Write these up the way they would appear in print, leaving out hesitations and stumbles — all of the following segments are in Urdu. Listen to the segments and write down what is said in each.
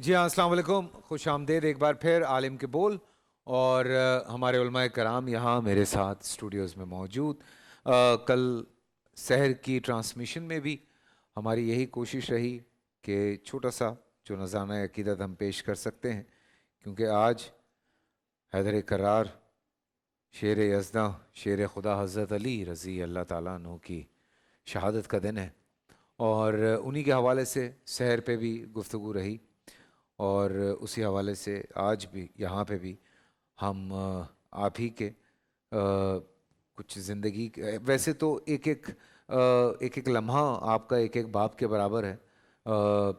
جی ہاں، السلام علیکم، خوش آمدید ایک بار پھر عالم کے بول اور ہمارے علماء کرام یہاں میرے ساتھ اسٹوڈیوز میں موجود۔ کل سحر کی ٹرانسمیشن میں بھی ہماری یہی کوشش رہی کہ چھوٹا سا جو نذرانہ عقیدت ہم پیش کر سکتے ہیں، کیونکہ آج حیدر کرار شیر یزداں شیر خدا حضرت علی رضی اللہ تعالیٰ عنہ کی شہادت کا دن ہے، اور انہی کے حوالے سے سحر پہ بھی گفتگو رہی، اور اسی حوالے سے آج بھی یہاں پہ بھی ہم آپ ہی کے کچھ زندگی ویسے تو ایک لمحہ آپ کا ایک باپ کے برابر ہے۔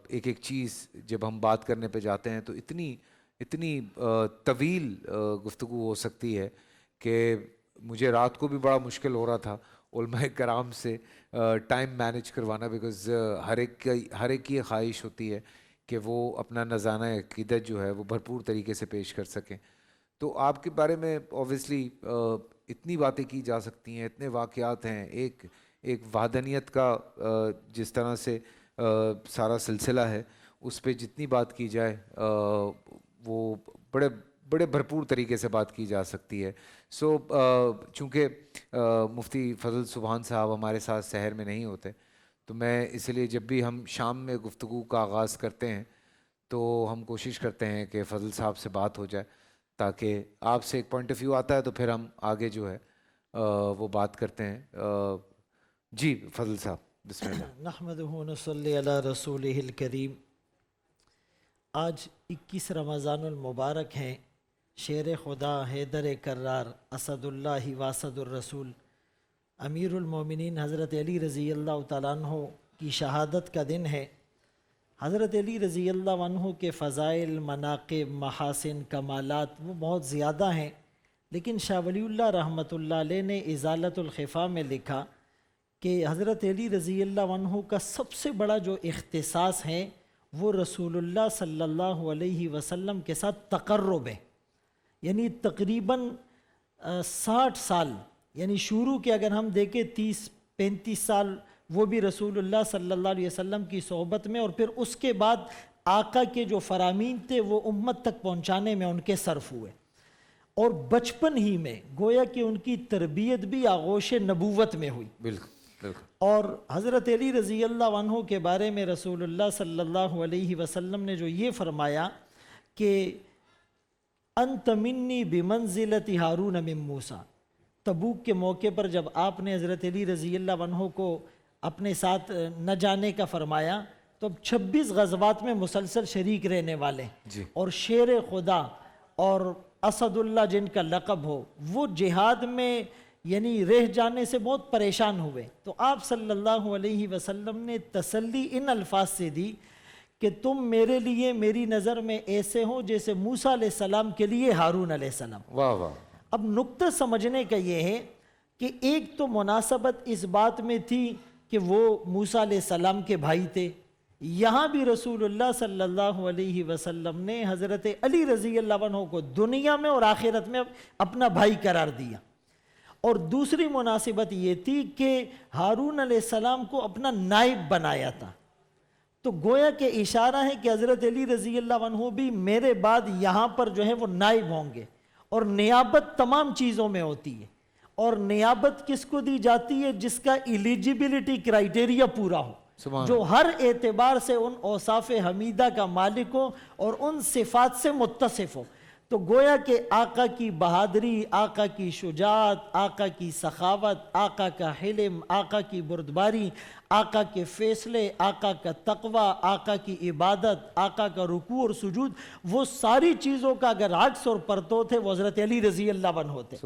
ایک چیز جب ہم بات کرنے پہ جاتے ہیں تو اتنی طویل گفتگو ہو سکتی ہے کہ مجھے رات کو بھی بڑا مشکل ہو رہا تھا علماء کرام سے ٹائم مینیج کروانا، بیکاز ہر ایک کی خواہش ہوتی ہے کہ وہ اپنا نذرانہ عقیدت جو ہے وہ بھرپور طریقے سے پیش کر سکیں۔ تو آپ کے بارے میں اوبویسلی اتنی باتیں کی جا سکتی ہیں، اتنے واقعات ہیں، ایک وحدانیت کا جس طرح سے سارا سلسلہ ہے، اس پہ جتنی بات کی جائے وہ بڑے بھرپور طریقے سے بات کی جا سکتی ہے۔ سو چونکہ مفتی فضل سبحان صاحب ہمارے ساتھ سحر میں نہیں ہوتے، تو میں اس لیے جب بھی ہم شام میں گفتگو کا آغاز کرتے ہیں تو ہم کوشش کرتے ہیں کہ فضل صاحب سے بات ہو جائے، تاکہ آپ سے ایک پوائنٹ آف ویو آتا ہے تو پھر ہم آگے جو ہے وہ بات کرتے ہیں۔ جی فضل صاحب بسم اللہ۔ نحمدہ ونصلی علی رسولہ الکریم۔ آج 21 رمضان المبارک ہیں۔ شیر خدا حیدر کرار اسد اللہ واسد الرسول امیر المومنین حضرت علی رضی اللہ تعالیٰ عنہ کی شہادت کا دن ہے۔ حضرت علی رضی اللہ عنہ کے فضائل، مناقب، محاسن، کمالات وہ بہت زیادہ ہیں، لیکن شاہ ولی اللہ رحمۃ اللہ علیہ نے ازالۃ الخفا میں لکھا کہ حضرت علی رضی اللہ عنہ کا سب سے بڑا جو اختصاص ہے وہ رسول اللہ صلی اللہ علیہ وسلم کے ساتھ تقرب ہے، یعنی تقریباً 60 سال، یعنی شروع کے اگر ہم دیکھیں 30-35 سال وہ بھی رسول اللہ صلی اللہ علیہ وسلم کی صحبت میں، اور پھر اس کے بعد آقا کے جو فرامین تھے وہ امت تک پہنچانے میں ان کے صرف ہوئے، اور بچپن ہی میں گویا کہ ان کی تربیت بھی آغوش نبوت میں ہوئی۔ بالکل بالکل۔ اور حضرت علی رضی اللہ عنہ کے بارے میں رسول اللہ صلی اللہ علیہ وسلم نے جو یہ فرمایا کہ انت منی بمنزلت ہارون من موسیٰ، تبوک کے موقع پر جب آپ نے حضرت علی رضی اللہ عنہ کو اپنے ساتھ نہ جانے کا فرمایا تو اب 26 غزوات میں مسلسل شریک رہنے والے، اور شیر خدا اور اسد اللہ جن کا لقب ہو، وہ جہاد میں یعنی رہ جانے سے بہت پریشان ہوئے، تو آپ صلی اللہ علیہ وسلم نے تسلی ان الفاظ سے دی کہ تم میرے لیے میری نظر میں ایسے ہو جیسے موسیٰ علیہ السلام کے لیے ہارون علیہ السلام۔ واہ واہ۔ اب نقطہ سمجھنے کا یہ ہے کہ ایک تو مناسبت اس بات میں تھی کہ وہ موسیٰ علیہ السلام کے بھائی تھے، یہاں بھی رسول اللہ صلی اللہ علیہ وسلم نے حضرت علی رضی اللہ عنہ کو دنیا میں اور آخرت میں اپنا بھائی قرار دیا، اور دوسری مناسبت یہ تھی کہ ہارون علیہ السلام کو اپنا نائب بنایا تھا، تو گویا کہ اشارہ ہے کہ حضرت علی رضی اللہ عنہ بھی میرے بعد یہاں پر جو ہے وہ نائب ہوں گے، اور نیابت تمام چیزوں میں ہوتی ہے، اور نیابت کس کو دی جاتی ہے؟ جس کا ایلیجیبلٹی کرائیٹیریا پورا ہو، جو ہر اعتبار سے ان اوصاف حمیدہ کا مالک ہو اور ان صفات سے متصف ہو۔ تو گویا کہ آقا کی بہادری، آقا کی شجاعت، آقا کی سخاوت، آقا کا حلم، آقا کی بردباری، آقا کے فیصلے، آقا کا تقوی، آقا کی عبادت، آقا کا رکوع اور سجود، وہ ساری چیزوں کا اگر عکس اور پرتو تھے وہ حضرت علی رضی اللہ عنہ ہوتے۔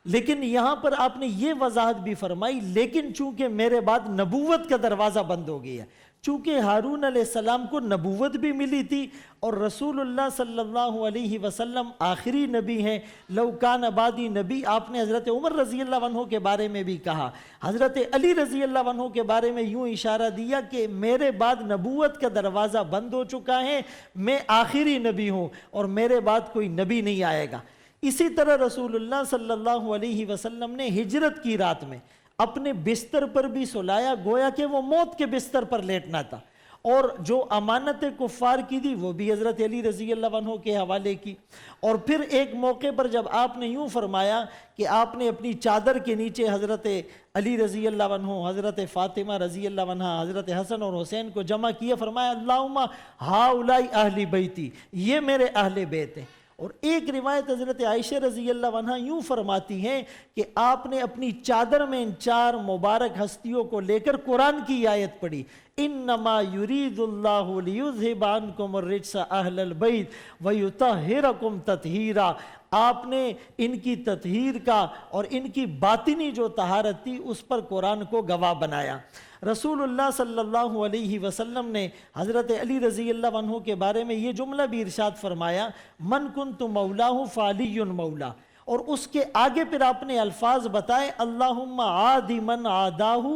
لیکن یہاں پر آپ نے یہ وضاحت بھی فرمائی، لیکن چونکہ میرے بعد نبوت کا دروازہ بند ہو گیا، چونکہ ہارون علیہ السلام کو نبوت بھی ملی تھی، اور رسول اللہ صلی اللہ علیہ وسلم آخری نبی ہیں، لو کان بعدی نبی، آپ نے حضرت عمر رضی اللہ عنہ کے بارے میں بھی کہا، حضرت علی رضی اللہ عنہ کے بارے میں یوں اشارہ دیا کہ میرے بعد نبوت کا دروازہ بند ہو چکا ہے، میں آخری نبی ہوں اور میرے بعد کوئی نبی نہیں آئے گا۔ اسی طرح رسول اللہ صلی اللہ علیہ وسلم نے ہجرت کی رات میں اپنے بستر پر بھی سلایا، گویا کہ وہ موت کے بستر پر لیٹنا تھا، اور جو امانت کفار کی دی وہ بھی حضرت علی رضی اللہ عنہ کے حوالے کی. اور پھر ایک موقع پر جب آپ نے یوں فرمایا کہ آپ نے اپنی چادر کے نیچے حضرت علی رضی اللہ عنہ، حضرت فاطمہ رضی اللہ عنہ، حضرت حسن اور حسین کو جمع کیا، فرمایا اللہم ہاؤلائی اہل بیتی، یہ میرے اہل بیت ہیں. اور ایک روایت حضرت عائشہ رضی اللہ عنہ یوں فرماتی ہیں کہ آپ نے اپنی چادر میں ان 4 مبارک ہستیوں کو لے کر قرآن کی آیت پڑھی، انما یرید اللہ لیذھب عنکم الرجس اہل البیت ویطہرکم تطہیرا. آپ نے ان کی تطہیر کا اور ان کی باطنی جو طہارت تھی اس پر قرآن کو گواہ بنایا. رسول اللہ صلی اللہ علیہ وسلم نے حضرت علی رضی اللہ عنہ کے بارے میں یہ جملہ بھی ارشاد فرمایا، من کنت مولاہ فعلی مولا. اور اس کے آگے پھر آپ نے الفاظ بتائے، اللہم عادی من عاداہ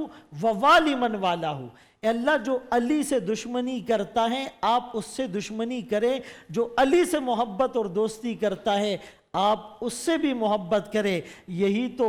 ووالی من والاہ. اے اللہ جو علی سے دشمنی کرتا ہے آپ اس سے دشمنی کرے، جو علی سے محبت اور دوستی کرتا ہے آپ اس سے بھی محبت کرے. یہی تو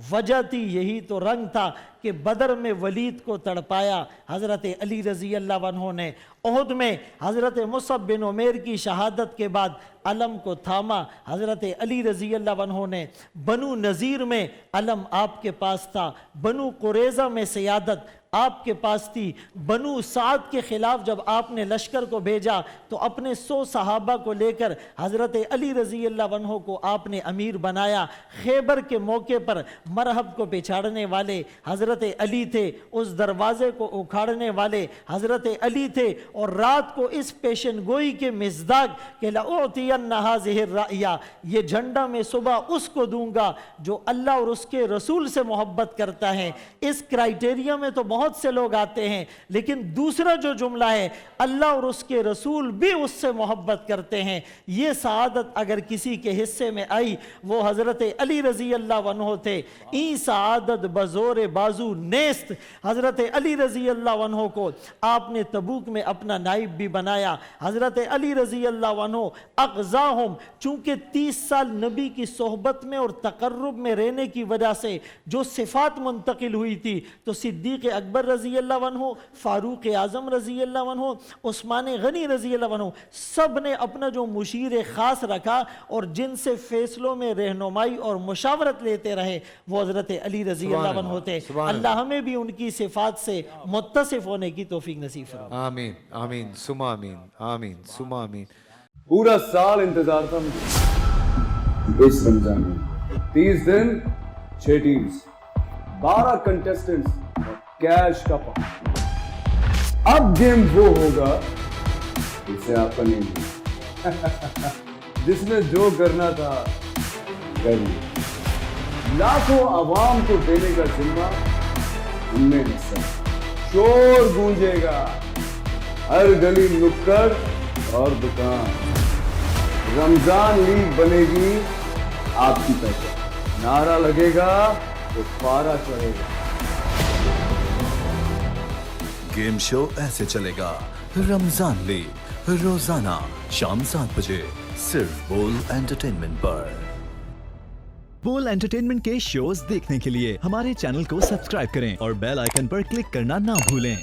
وجہ تھی، یہی تو رنگ تھا کہ بدر میں ولید کو تڑپایا حضرت علی رضی اللہ عنہ نے. احد میں حضرت مصعب بن عمیر کی شہادت کے بعد علم کو تھاما حضرت علی رضی اللہ عنہ نے. بنو نذیر میں علم آپ کے پاس تھا، بنو قریظہ میں سیادت آپ کے پاس تھی. بنو سعد کے خلاف جب آپ نے لشکر کو بھیجا تو اپنے 100 صحابہ کو لے کر حضرت علی رضی اللہ عنہ کو آپ نے امیر بنایا. خیبر کے موقع پر مرحب کو پچھاڑنے والے حضرت علی تھے، اس دروازے کو اکھاڑنے والے حضرت علی تھے. اور رات کو اس پیشن گوئی کے مصداق کہ لَأُعْتِيَنَّ هَذِهِ الرَّأْيَ، یہ جھنڈا میں صبح اس کو دوں گا جو اللہ اور اس کے رسول سے محبت کرتا ہے. اس کرائیٹیریا میں تو بہت سے لوگ آتے ہیں، لیکن دوسرا جو جملہ ہے اللہ اور اس کے رسول بھی اس سے محبت کرتے ہیں. یہ سعادت اگر کسی کے حصے میں آئی وہ حضرت علی رضی اللہ عنہ تھے. ای سعادت بزور بازو نیست. حضرت علی رضی اللہ عنہ کو آپ نے تبوک میں اپنا نائب بھی بنایا. حضرت علی رضی اللہ عنہ اغزاہم، چونکہ 30 سال نبی کی صحبت میں اور تقرب میں رہنے کی وجہ سے جو صفات منتقل ہوئی تھی تو صدیق اکبر رضی اللہ عنہ، فاروق اعظم رضی اللہ عنہ، عثمان غنی رضی اللہ عنہ، سب نے اپنا جو مشیر خاص رکھا اور جن سے فیصلوں میں رہنمائی اور مشاورت لیتے رہے وہ حضرت علی رضی اللہ عنہ ہوتے. اللہ ہمیں بھی ان کی صفات سے متصف ہونے کی توفیق نصیب فرمائے. آمین آمین ثم آمین آمین ثم آمین. پورا سال انتظار تھا مجھے اس رمضان میں. 30 دن 6 ٹیمز، 12 کنٹیسٹنٹس، کیش کا پاؤں. اب گیم وہ ہوگا جسے آپ کا نہیں ہوگا، جس نے جو کرنا تھا کر لیا. لاکھوں عوام کو دینے کا ذمہ ان میں حصہ. شور گونجے گا ہر گلی نکڑ اور دکان. رمضان لیگ بنے گی آپ کی پہچان. نعرہ لگے گا تو پارا چڑھے گا. گیم شو ایسے چلے گا. رمضان لیگ روزانہ شام 7 بجے صرف بول انٹرٹینمنٹ پر. بول انٹرٹینمنٹ کے شوز دیکھنے کے لیے ہمارے چینل کو سبسکرائب کریں اور بیل آئیکن پر کلک کرنا نہ بھولیں.